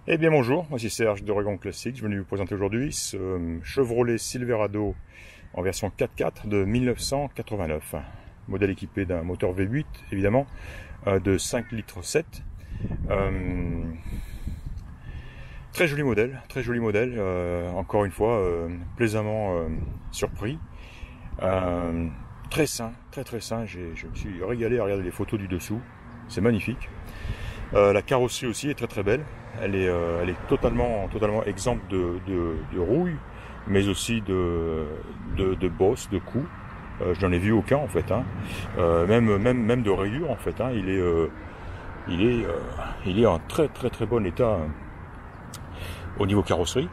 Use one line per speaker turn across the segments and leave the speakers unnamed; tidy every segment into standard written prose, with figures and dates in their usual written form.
Eh bien bonjour, moi c'est Serge d'Oregon Classic. Je vais vous présenter aujourd'hui ce Chevrolet Silverado en version 4x4 de 1989. Modèle équipé d'un moteur V8 évidemment, de 5 litres 7. Très joli modèle, encore une fois plaisamment surpris. Très sain, très sain, je me suis régalé à regarder les photos du dessous, c'est magnifique. La carrosserie aussi est très belle. Elle est totalement exempte de rouille, mais aussi de bosses, de coups. Je n'en ai vu aucun en fait, hein. Même de rayures en fait, hein. Il est en très bon état au niveau carrosserie.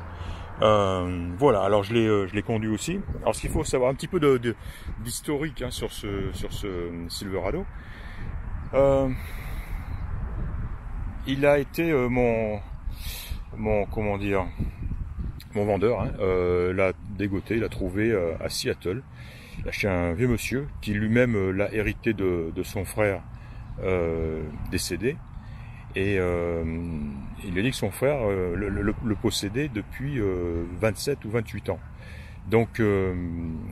Voilà, alors je l'ai conduit aussi. Alors ce qu'il faut savoir un petit peu d'historique, hein, sur ce Silverado. Il a été comment dire, mon vendeur, hein, l'a dégoté, il l'a trouvé à Seattle. Il a chez un vieux monsieur qui lui-même l'a hérité de son frère décédé. Et il a dit que son frère le possédait depuis 27 ou 28 ans. Donc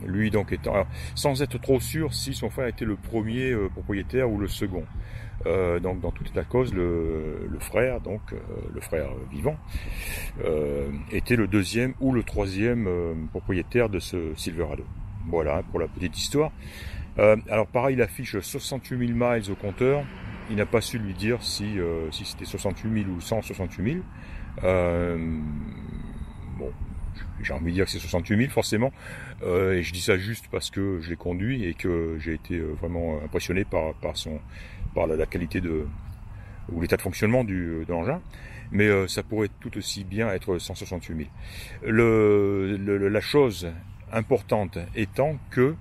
lui donc étant, alors, sans être trop sûr si son frère était le premier propriétaire ou le second. Donc dans tout état de cause, le frère, donc le frère vivant, était le deuxième ou le troisième propriétaire de ce Silverado. Voilà pour la petite histoire. Alors pareil, il affiche 68 000 miles au compteur. Il n'a pas su lui dire si c'était 68 000 ou 168 000. Bon, j'ai envie de dire que c'est 68 000 forcément. Et je dis ça juste parce que je l'ai conduit et que j'ai été vraiment impressionné par la qualité ou l'état de fonctionnement de l'engin. Mais ça pourrait tout aussi bien être 168 000. La chose importante étant que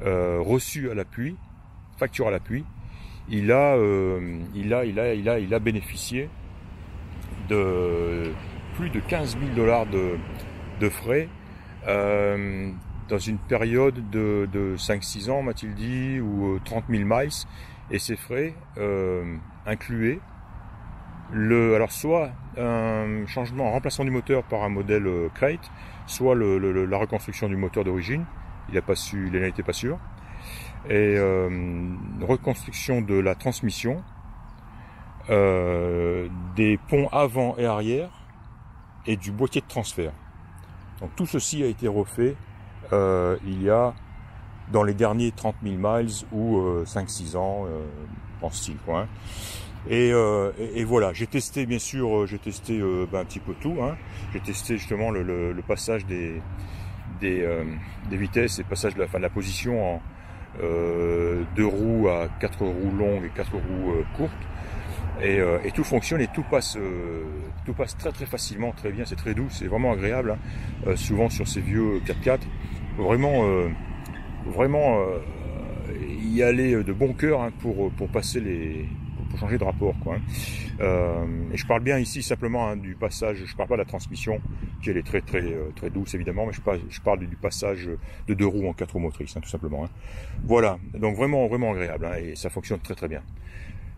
reçu à l'appui, facture à l'appui, il a bénéficié de plus de 15 000 $ de frais dans une période de 5-6 ans, m'a-t-il dit, ou 30 000 miles. Et ces frais incluaient alors soit un changement, un remplacement du moteur par un modèle Crate, soit la reconstruction du moteur d'origine. Il n'en était pas sûr. Et reconstruction de la transmission, des ponts avant et arrière et du boîtier de transfert. Donc tout ceci a été refait il y a dans les derniers 30 000 miles ou 5-6 ans, pense-t-il, quoi, hein. Et voilà, j'ai testé bien sûr, un petit peu tout, hein. J'ai testé justement le passage des vitesses et le passage de la position en 2 roues à 4 roues longues et 4 roues courtes. Et tout fonctionne et tout passe très facilement, très bien, c'est très doux, c'est vraiment agréable, hein. Souvent sur ces vieux 4x4, vraiment y aller de bon cœur, hein, pour passer pour changer de rapport, quoi, hein. Et je parle bien ici simplement, hein, du passage, je parle pas de la transmission qui elle est très douce évidemment, mais je parle du passage de 2 roues en 4 roues motrices, hein, tout simplement, hein. Voilà, donc vraiment agréable, hein, et ça fonctionne très bien.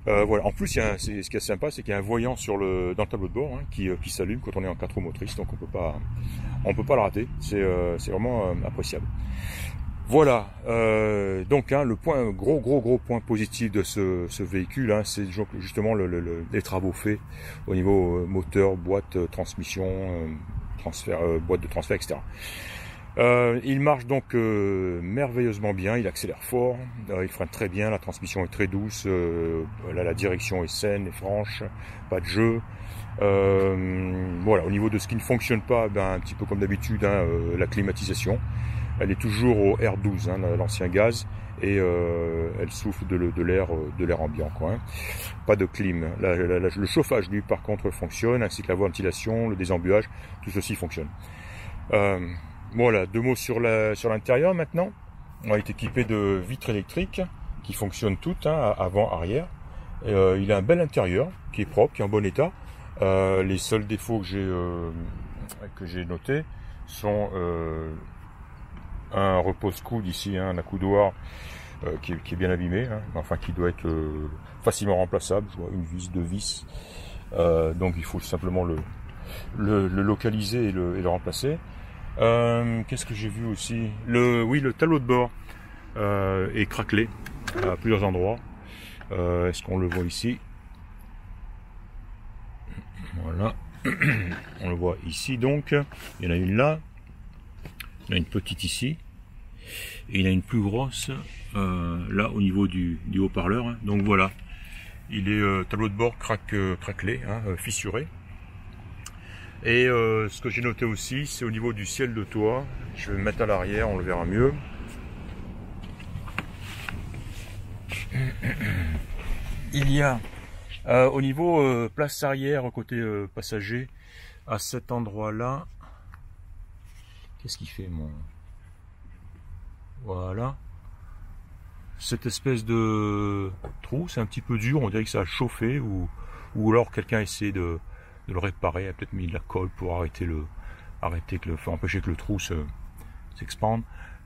Voilà. En plus, ce qui est sympa, c'est qu'il y a un voyant dans le tableau de bord, hein, qui s'allume quand on est en 4 roues motrices, donc on peut pas le rater. C'est vraiment appréciable. Voilà. Donc, hein, le gros point positif de ce véhicule, hein, c'est justement les travaux faits au niveau moteur, boîte, transmission, boîte de transfert, etc. Il marche donc merveilleusement bien, il accélère fort, il freine très bien, la transmission est très douce, la direction est saine et franche, pas de jeu. Voilà, au niveau de ce qui ne fonctionne pas, un petit peu comme d'habitude, hein, la climatisation, elle est toujours au R12, hein, l'ancien gaz, et elle souffle de l'air ambiant, quoi, hein. Pas de clim. Le chauffage, lui, par contre, fonctionne, ainsi que la ventilation, le désembuage, tout ceci fonctionne. Voilà, 2 mots sur l'intérieur maintenant. On est équipé de vitres électriques qui fonctionnent toutes, hein, avant, arrière. Il a un bel intérieur qui est propre, qui est en bon état. Les seuls défauts que j'ai notés sont un repose-coude ici, hein, un accoudoir qui est bien abîmé, hein, enfin qui doit être facilement remplaçable. Je vois une vis, 2 vis. Donc il faut simplement le localiser et le remplacer. Qu'est-ce que j'ai vu aussi? Oui, le tableau de bord est craquelé à plusieurs endroits. Est-ce qu'on le voit ici? Voilà. On le voit ici donc. Il y en a une là. Il y en a une petite ici. Et il y en a une plus grosse là au niveau du haut-parleur. Hein. Donc voilà. Il est tableau de bord craquelé, hein, fissuré. Et ce que j'ai noté aussi, c'est au niveau du ciel de toit. Je vais me mettre à l'arrière, on le verra mieux. Il y a au niveau place arrière, côté passager, à cet endroit-là. Qu'est-ce qu'il fait, mon... Voilà. Cette espèce de trou, c'est un petit peu dur, on dirait que ça a chauffé, ou alors quelqu'un essaie de le réparer, a peut-être mis de la colle pour empêcher que le trou s'expande.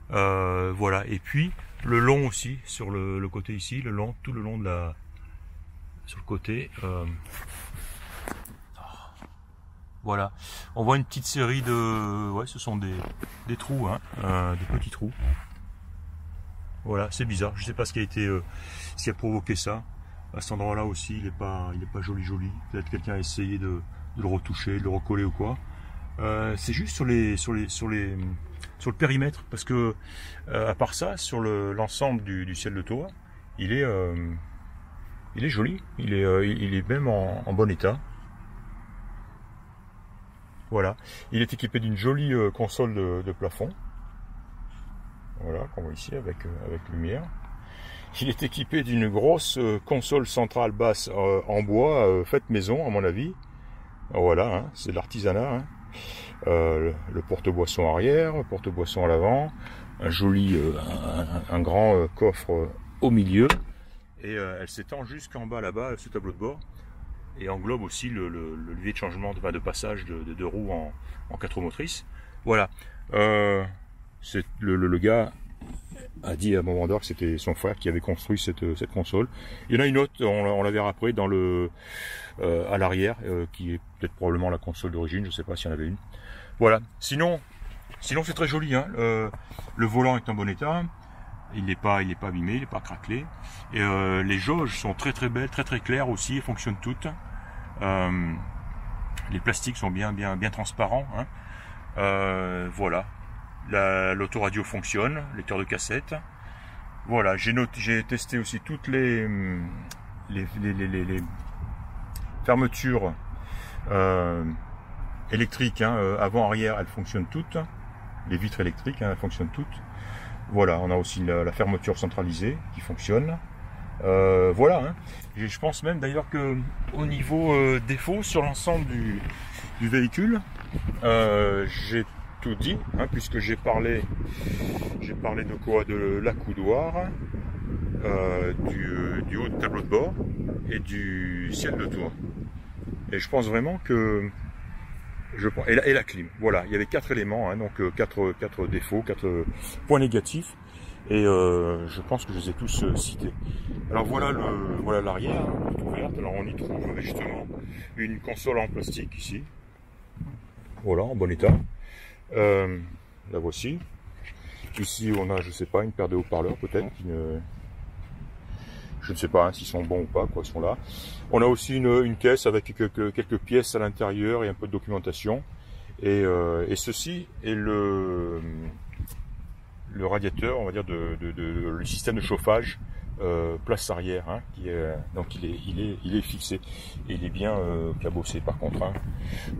Voilà. Et puis le long aussi, sur le côté ici, tout le long de sur le côté. Voilà. On voit une petite série de, ouais, ce sont des trous, hein, des petits trous. Voilà, c'est bizarre. Je sais pas ce qui a provoqué ça. À cet endroit-là aussi, il est pas joli. Peut-être quelqu'un a essayé de le retoucher, de le recoller ou quoi. C'est juste sur le périmètre, parce que à part ça, sur l'ensemble du ciel de toit, il est joli. Il est même en bon état. Voilà. Il est équipé d'une jolie console de plafond. Voilà, qu'on voit ici avec lumière. Il est équipé d'une grosse console centrale basse en bois, faite maison à mon avis. Voilà, hein, c'est de l'artisanat. Hein. Le porte-boisson arrière, le porte-boisson à l'avant, un grand coffre au milieu. Et elle s'étend jusqu'en bas là-bas, ce tableau de bord. Et englobe aussi le levier de changement de passage de deux roues en 4 roues motrices. Voilà. Le gars a dit à un moment d'heure que c'était son frère qui avait construit cette console. Il y en a une autre, on la verra après, à l'arrière, qui est peut-être probablement la console d'origine, je ne sais pas s'il y en avait une. Voilà. Sinon c'est très joli. Hein. Le volant est en bon état. Il n'est pas abîmé, il n'est pas craquelé. Et les jauges sont très belles, très claires aussi, elles fonctionnent toutes. Les plastiques sont bien transparents. Hein. Voilà. L'autoradio fonctionne, lecteur de cassette. Voilà, j'ai testé aussi toutes les fermetures électriques, hein, avant-arrière, elles fonctionnent toutes. Les vitres électriques, hein, elles fonctionnent toutes. Voilà, on a aussi la fermeture centralisée qui fonctionne. Voilà, hein. Je pense même d'ailleurs que au niveau défaut sur l'ensemble du véhicule, j'ai tout dit, hein, puisque j'ai parlé de quoi? De l'accoudoir, du haut de tableau de bord et du ciel de toit. Et je pense vraiment que et la clim. Voilà, il y avait 4 éléments, hein, donc 4 défauts, 4 points négatifs, et je pense que je les ai tous cités. Alors voilà l'arrière, ouverte. Alors on y trouve justement une console en plastique ici. Voilà, en bon état. La voici. Ici on a, je sais pas, une paire de haut-parleurs peut-être. Je ne sais pas, hein, s'ils sont bons ou pas, quoi, ils sont là. On a aussi une caisse avec quelques pièces à l'intérieur et un peu de documentation. Et ceci est le radiateur, on va dire, le système de chauffage place arrière, hein, donc il est fixé et il est bien cabossé par contre. Hein.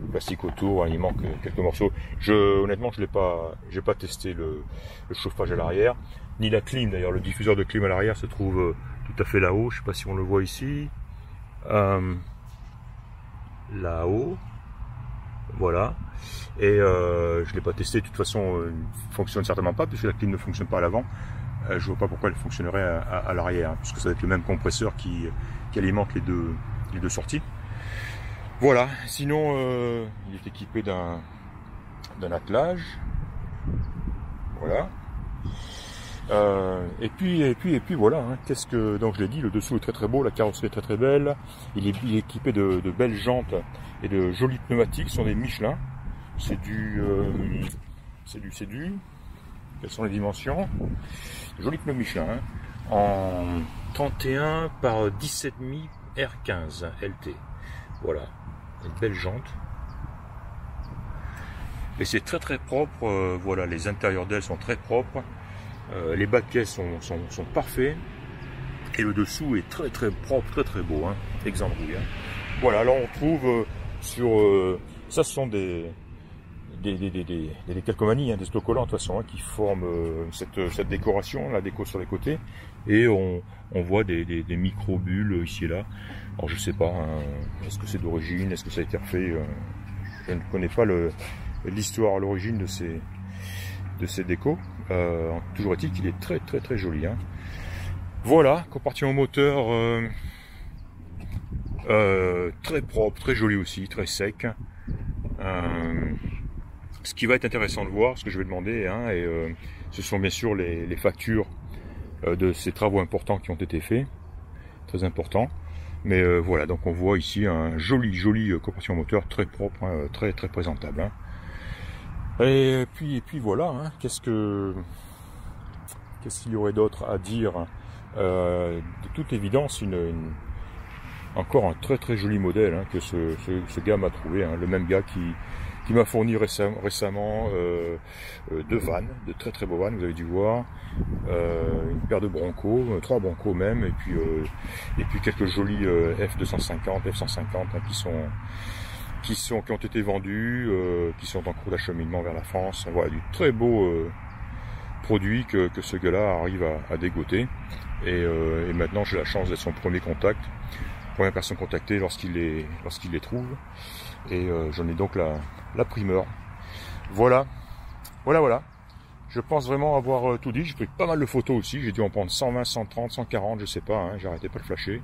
Le plastique autour, hein, il manque quelques morceaux. Honnêtement, j'ai pas testé le chauffage à l'arrière, ni la clim. D'ailleurs, le diffuseur de clim à l'arrière se trouve tout à fait là-haut. Je sais pas si on le voit ici. Là-haut. Voilà. Et je l'ai pas testé. De toute façon, il fonctionne certainement pas puisque la clim ne fonctionne pas à l'avant. Je vois pas pourquoi elle fonctionnerait à l'arrière, hein, puisque ça va être le même compresseur qui alimente les deux sorties. Voilà. Sinon, il est équipé d'un attelage. Voilà. Et puis voilà, hein. Qu'est-ce que, donc je l'ai dit, le dessous est très très beau, la carrosserie est très très belle, il est équipé de belles jantes et de jolis pneumatiques, ce sont des Michelin, c'est du, quelles sont les dimensions? Jolis pneus Michelin, hein, en 31 par 17,5 R15 LT, voilà, une belle jante. Et c'est très très propre, voilà, les intérieurs d'ailes sont très propres. Les baquets sont parfaits et le dessous est très très propre, très très beau, hein, exandrouille. Hein. Voilà, alors on trouve ça, ce sont des calcomanies, hein, des autocollants de toute façon, hein, qui forment cette décoration, la déco sur les côtés, et on voit des micro-bulles ici et là. Alors je sais pas, hein, est-ce que c'est d'origine, est-ce que ça a été refait, je ne connais pas l'histoire à l'origine de ces décos. Toujours est-il qu'il est très très très joli, hein. Voilà, compartiment moteur très propre, très joli aussi, très sec. Ce qui va être intéressant de voir, ce que je vais demander, hein, ce sont bien sûr les factures de ces travaux importants qui ont été faits, très importants. Mais voilà, donc on voit ici un joli compartiment moteur très propre, hein, très très présentable, hein. Et puis voilà, hein, qu'est-ce qu'il y aurait d'autre à dire? De toute évidence, encore un très très joli modèle, hein, que ce gars m'a trouvé, hein, le même gars qui m'a fourni récemment deux vannes, de très très beaux vannes, vous avez dû voir, une paire de Bronco, 3 Bronco même, et puis quelques jolis F250, F150, hein, qui ont été vendus, qui sont en cours d'acheminement vers la France. Voilà, du très beau produit que ce gars-là arrive à dégoter. Et maintenant, j'ai la chance d'être son premier contact, première personne contactée lorsqu'il les trouve. Et j'en ai donc la primeur. Voilà. Je pense vraiment avoir tout dit. J'ai pris pas mal de photos aussi. J'ai dû en prendre 120, 130, 140, je sais pas. Hein, j'arrêtais pas de flasher.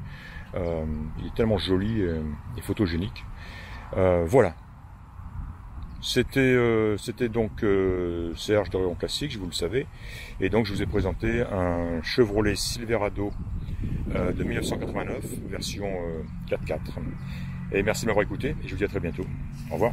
Il est tellement joli et photogénique. Voilà. C'était donc Serge de Rayon Classique, vous le savez. Et donc je vous ai présenté un Chevrolet Silverado de 1989, version 4x4. Et merci de m'avoir écouté et je vous dis à très bientôt. Au revoir.